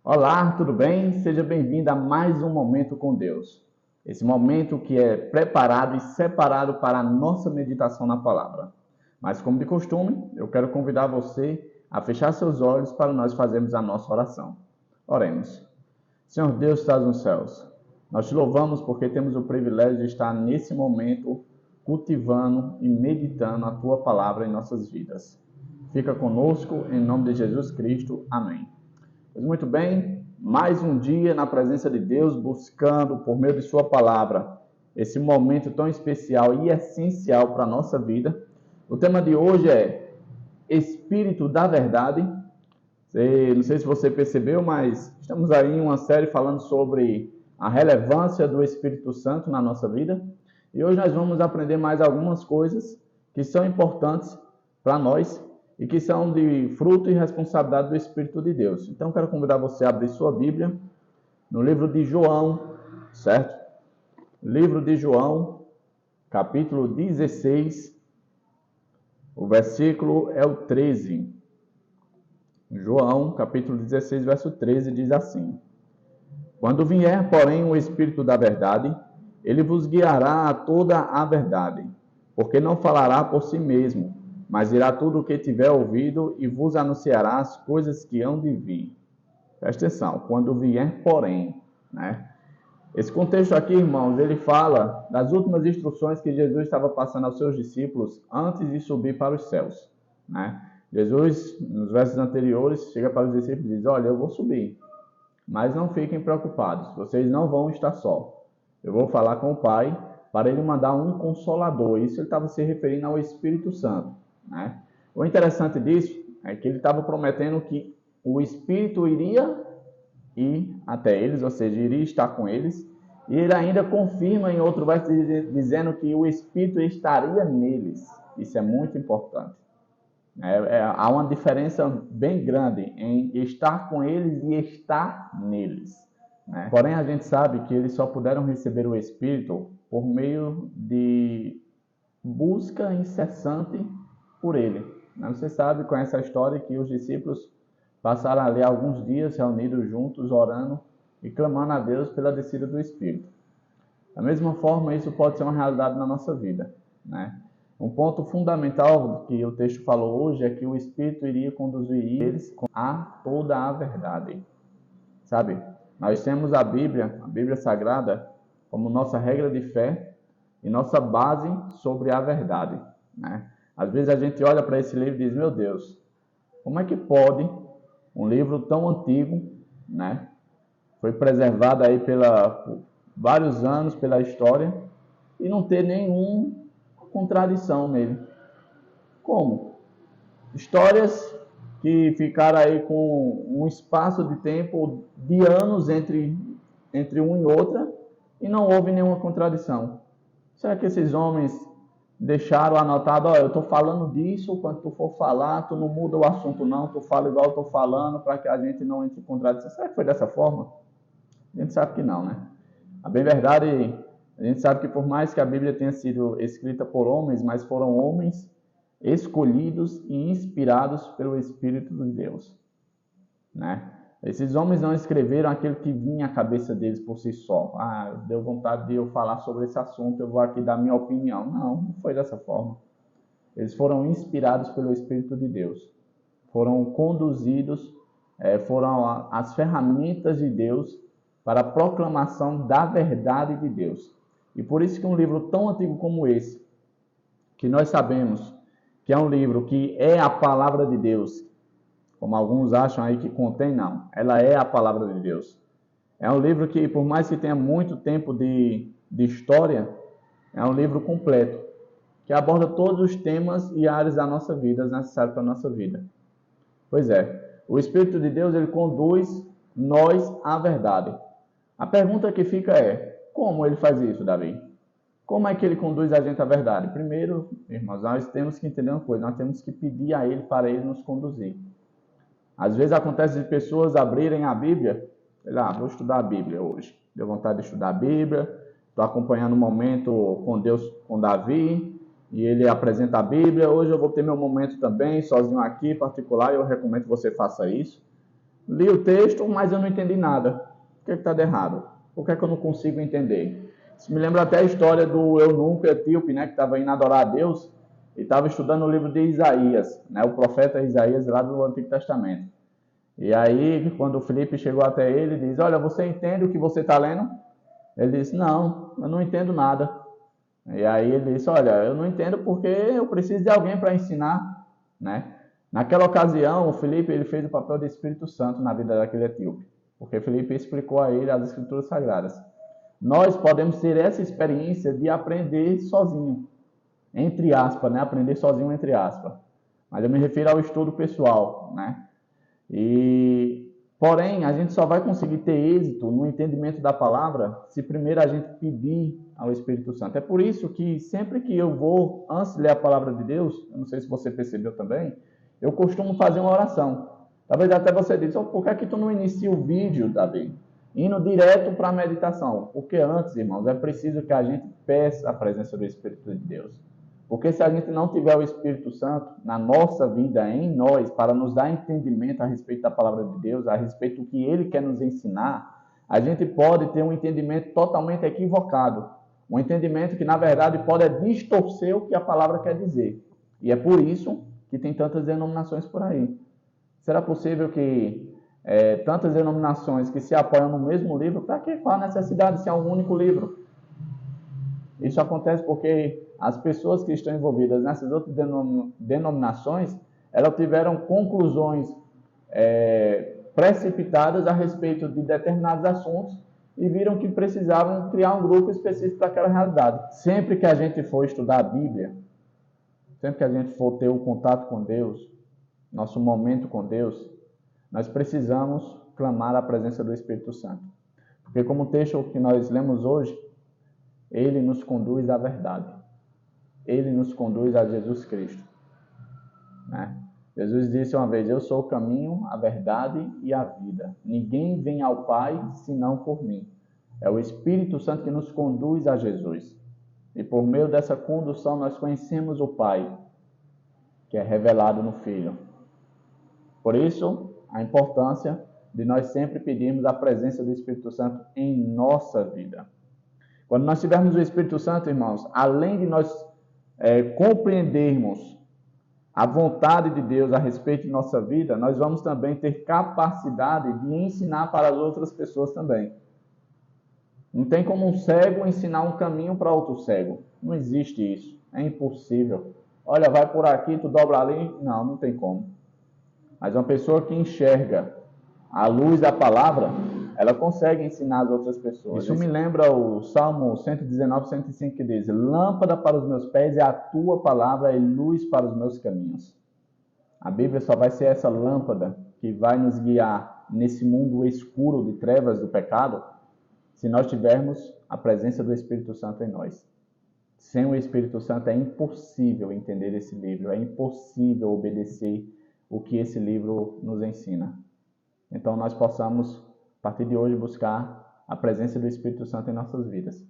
Olá, tudo bem? Seja bem-vindo a mais um Momento com Deus. Esse momento que é preparado e separado para a nossa meditação na palavra. Mas, como de costume, eu quero convidar você a fechar seus olhos para nós fazermos a nossa oração. Oremos. Senhor Deus que estás nos céus, nós te louvamos porque temos o privilégio de estar nesse momento cultivando e meditando a tua palavra em nossas vidas. Fica conosco, em nome de Jesus Cristo. Amém. Pois muito bem, mais um dia na presença de Deus, buscando por meio de sua palavra esse momento tão especial e essencial para a nossa vida. O tema de hoje é Espírito da Verdade. Não sei se você percebeu, mas estamos aí em uma série falando sobre a relevância do Espírito Santo na nossa vida. E hoje nós vamos aprender mais algumas coisas que são importantes para nós e que são de fruto e responsabilidade do Espírito de Deus. Então, quero convidar você a abrir sua Bíblia no livro de João, certo? Livro de João, capítulo 16, o versículo é o 13. João, capítulo 16, verso 13, diz assim: Quando vier, porém, o Espírito da verdade, ele vos guiará a toda a verdade, porque não falará por si mesmo, mas dirá tudo o que tiver ouvido e vos anunciará as coisas que hão de vir. Presta atenção, quando vier, porém, né? Esse contexto aqui, irmãos, ele fala das últimas instruções que Jesus estava passando aos seus discípulos antes de subir para os céus, né? Jesus, nos versos anteriores, chega para os discípulos e diz: olha, eu vou subir, mas não fiquem preocupados, vocês não vão estar só. Eu vou falar com o Pai para ele mandar um consolador. Isso ele estava se referindo ao Espírito Santo, né? O interessante disso é que ele estava prometendo que o Espírito iria ir até eles, ou seja, iria estar com eles, e ele ainda confirma em outro verso dizendo que o Espírito estaria neles. Isso é muito importante. Há uma diferença bem grande em estar com eles e estar neles, né? Porém, a gente sabe que eles só puderam receber o Espírito por meio de busca incessante por ele. Você sabe, conhece a história que os discípulos passaram ali alguns dias reunidos juntos, orando e clamando a Deus pela descida do Espírito. Da mesma forma, isso pode ser uma realidade na nossa vida, né? Um ponto fundamental que o texto falou hoje é que o Espírito iria conduzir eles a toda a verdade. Sabe, nós temos a Bíblia Sagrada, como nossa regra de fé e nossa base sobre a verdade, né? Às vezes a gente olha para esse livro e diz: meu Deus, como é que pode um livro tão antigo, né? Foi preservado aí por vários anos pela história e não ter nenhuma contradição nele. Como? Histórias que ficaram aí com um espaço de tempo de anos entre uma e outra e não houve nenhuma contradição. Será que esses homens deixaram anotado: eu estou falando disso, quando tu for falar, tu não muda o assunto não, tu fala igual eu estou falando, para que a gente não entre em contradição? Será que foi dessa forma? A gente sabe que não, né? A bem verdade, a gente sabe que por mais que a Bíblia tenha sido escrita por homens, mas foram homens escolhidos e inspirados pelo Espírito de Deus, né? Esses homens não escreveram aquilo que vinha à cabeça deles por si só. Deu vontade de eu falar sobre esse assunto, eu vou aqui dar minha opinião. Não foi dessa forma. Eles foram inspirados pelo Espírito de Deus. Foram conduzidos, foram as ferramentas de Deus para a proclamação da verdade de Deus. E por isso que um livro tão antigo como esse, que nós sabemos que é um livro que é a palavra de Deus, como alguns acham aí que contém, não. Ela é a palavra de Deus. É um livro que, por mais que tenha muito tempo de história, é um livro completo, que aborda todos os temas e áreas da nossa vida, necessários para a nossa vida. Pois é, o Espírito de Deus, ele conduz nós à verdade. A pergunta que fica é: como ele faz isso, Davi? Como é que ele conduz a gente à verdade? Primeiro, irmãos, nós temos que entender uma coisa: nós temos que pedir a ele para ele nos conduzir. Às vezes acontece de pessoas abrirem a Bíblia, sei lá, vou estudar a Bíblia hoje. Deu vontade de estudar a Bíblia, estou acompanhando um momento com Deus, com Davi, e ele apresenta a Bíblia. Hoje eu vou ter meu momento também, sozinho aqui, particular, e eu recomendo que você faça isso. Li o texto, mas eu não entendi nada. O que está de errado? Por que é que eu não consigo entender? Isso me lembra até a história do eunuco etíope, né, que estava indo adorar a Deus e estava estudando o livro de Isaías, né, o profeta Isaías lá do Antigo Testamento. E aí, quando o Felipe chegou até ele, diz: olha, você entende o que você está lendo? Ele disse: não, eu não entendo nada. E aí ele disse: olha, eu não entendo porque eu preciso de alguém para ensinar, né? Naquela ocasião, o Felipe ele fez o papel de Espírito Santo na vida daquele etíope, porque Felipe explicou a ele as Escrituras Sagradas. Nós podemos ter essa experiência de aprender sozinho, entre aspas, né? Aprender sozinho, entre aspas. Mas eu me refiro ao estudo pessoal, né? Porém, a gente só vai conseguir ter êxito no entendimento da palavra se primeiro a gente pedir ao Espírito Santo. É por isso que sempre que eu vou, antes de ler a palavra de Deus, eu não sei se você percebeu também, eu costumo fazer uma oração. Talvez até você diz: oh, por que é que tu não inicia o vídeo, Davi, indo direto para a meditação? Porque antes, irmãos, é preciso que a gente peça a presença do Espírito de Deus. Porque se a gente não tiver o Espírito Santo na nossa vida, em nós, para nos dar entendimento a respeito da palavra de Deus, a respeito do que Ele quer nos ensinar, a gente pode ter um entendimento totalmente equivocado. Um entendimento que, na verdade, pode distorcer o que a palavra quer dizer. E é por isso que tem tantas denominações por aí. Será possível que tantas denominações que se apoiam no mesmo livro, para que qual a necessidade de ser um único livro? Isso acontece porque as pessoas que estão envolvidas nessas outras denominações, elas tiveram conclusões precipitadas a respeito de determinados assuntos e viram que precisavam criar um grupo específico para aquela realidade. Sempre que a gente for estudar a Bíblia, sempre que a gente for ter o contato com Deus, nosso momento com Deus, nós precisamos clamar a presença do Espírito Santo. Porque como o texto que nós lemos hoje, ele nos conduz à verdade. Ele nos conduz a Jesus Cristo. Né? Jesus disse uma vez: eu sou o caminho, a verdade e a vida. Ninguém vem ao Pai senão por mim. É o Espírito Santo que nos conduz a Jesus. E por meio dessa condução nós conhecemos o Pai, que é revelado no Filho. Por isso, a importância de nós sempre pedirmos a presença do Espírito Santo em nossa vida. Quando nós tivermos o Espírito Santo, irmãos, além de nós compreendermos a vontade de Deus a respeito de nossa vida, nós vamos também ter capacidade de ensinar para as outras pessoas também. Não tem como um cego ensinar um caminho para outro cego. Não existe isso. É impossível. Olha, vai por aqui, tu dobra ali. Não, não tem como. Mas uma pessoa que enxerga a luz da palavra, ela consegue ensinar as outras pessoas. Isso me lembra o Salmo 119, 105, que diz: lâmpada para os meus pés é a tua palavra e luz para os meus caminhos. A Bíblia só vai ser essa lâmpada que vai nos guiar nesse mundo escuro de trevas do pecado, se nós tivermos a presença do Espírito Santo em nós. Sem o Espírito Santo é impossível entender esse livro, é impossível obedecer o que esse livro nos ensina. Então nós possamos, a partir de hoje, buscar a presença do Espírito Santo em nossas vidas.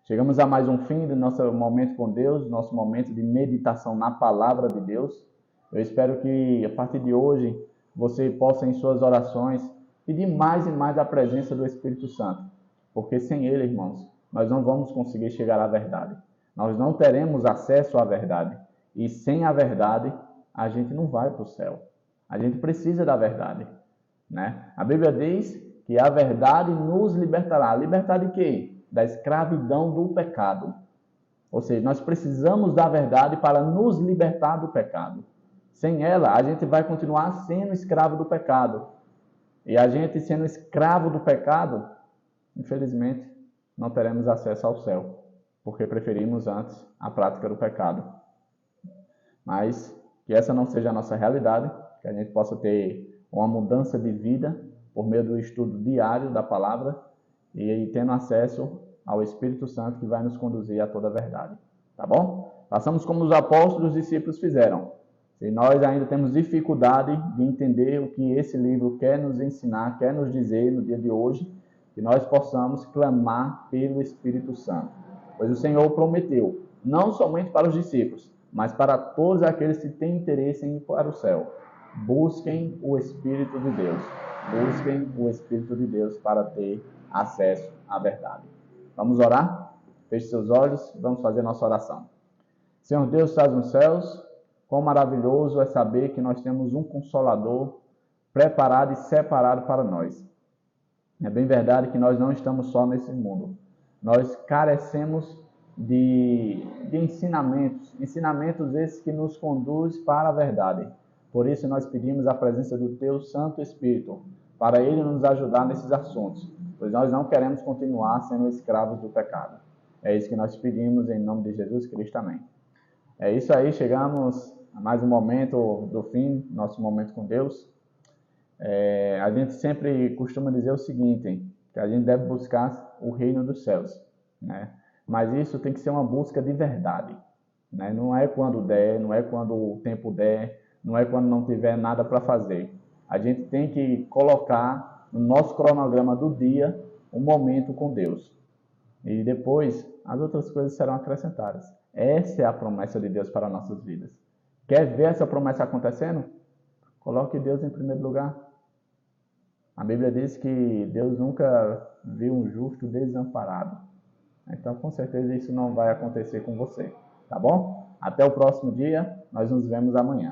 Chegamos a mais um fim do nosso momento com Deus, nosso momento de meditação na palavra de Deus. Eu espero que, a partir de hoje, você possa, em suas orações, pedir mais e mais a presença do Espírito Santo. Porque sem ele, irmãos, nós não vamos conseguir chegar à verdade. Nós não teremos acesso à verdade. E sem a verdade, a gente não vai para o céu. A gente precisa da verdade. Né? A Bíblia diz que a verdade nos libertará. Libertar de quê? Da escravidão do pecado. Ou seja, nós precisamos da verdade para nos libertar do pecado. Sem ela, a gente vai continuar sendo escravo do pecado. E a gente sendo escravo do pecado, infelizmente, não teremos acesso ao céu. Porque preferimos antes a prática do pecado. Mas que essa não seja a nossa realidade, que a gente possa ter uma mudança de vida por meio do estudo diário da palavra e tendo acesso ao Espírito Santo que vai nos conduzir a toda a verdade. Tá bom? Façamos como os apóstolos e os discípulos fizeram. Se nós ainda temos dificuldade de entender o que esse livro quer nos ensinar, quer nos dizer no dia de hoje, que nós possamos clamar pelo Espírito Santo. Pois o Senhor prometeu, não somente para os discípulos, mas para todos aqueles que têm interesse em ir para o céu. Busquem o Espírito de Deus. busquem o Espírito de Deus para ter acesso à verdade. Vamos orar? Feche seus olhos, vamos fazer nossa oração. Senhor Deus, estás nos céus, quão maravilhoso é saber que nós temos um Consolador preparado e separado para nós. É bem verdade que nós não estamos só nesse mundo. Nós carecemos de ensinamentos esses que nos conduzem para a verdade. Por isso nós pedimos a presença do Teu Santo Espírito, para Ele nos ajudar nesses assuntos, pois nós não queremos continuar sendo escravos do pecado. É isso que nós pedimos em nome de Jesus Cristo. Amém. É isso aí, chegamos a mais um momento do fim, nosso momento com Deus. A gente sempre costuma dizer o seguinte, que a gente deve buscar o reino dos céus, né? Mas isso tem que ser uma busca de verdade, né? Não é quando der, não é quando o tempo der, não é quando não tiver nada para fazer. A gente tem que colocar no nosso cronograma do dia um momento com Deus. E depois as outras coisas serão acrescentadas. Essa é a promessa de Deus para nossas vidas. Quer ver essa promessa acontecendo? Coloque Deus em primeiro lugar. A Bíblia diz que Deus nunca viu um justo desamparado. Então, com certeza, isso não vai acontecer com você. Tá bom? Até o próximo dia. Nós nos vemos amanhã.